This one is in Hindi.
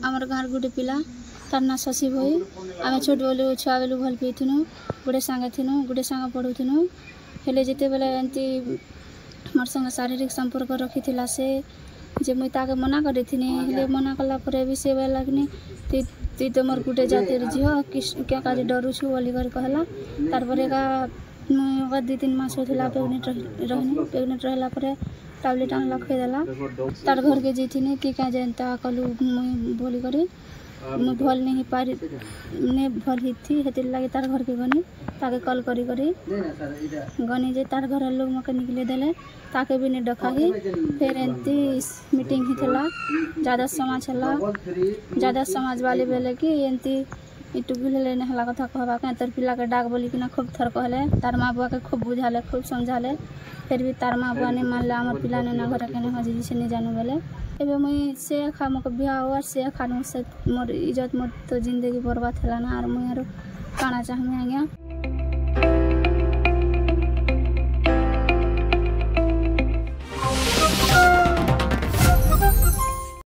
आमर गाँव गोटे पिला तार ना शशि भई आम छोट बेलू छुआ बेलू भल पाइनु गोटे सांगे थिनु गोटे सांगे पढ़ुनु हेले जिते बेले एमती मोर संग शारीरिक संपर्क रखी से जे मुई ताके मना करी हेले मना कला पर भी से बेला कि ती तो मोर गोटे जातिर झील क्या काज डरुछु बोली कहला तार पर का मुझे 2-3 मास होता प्रेगनेंट रहा टैबलेट आन लखईदेला तार घर के जीथी कि क्या जनता कलु मुई बोली करी मुई भल नहीं पारी ने भल ही थी हेतिर लगे तार घर के गनी ताके कल करी गनी जे तार घर लोग मके निकले देले ताके भी नहीं डकाही फिर एंती मीटिंग ही थला ज़्यादा समाज वाले बेले कि एंती इटू भूले नहला कथा कहवा के तोर पिला के डाक बोली कि ना खूब थर कहले तार माँ बुआ के खूब बुझाले खूब समझाले फिर भी तार माँ बुआ नहीं मानले आमर पिला ने ना घर के ना हजी से नहीं जानू बोले एबे मुई से खा मोके बिहा हुआ से खानू से मोर इज्जत मोर तो जिंदगी बर्बाद हला ना और मुई काना चाहूँ आज्ञा।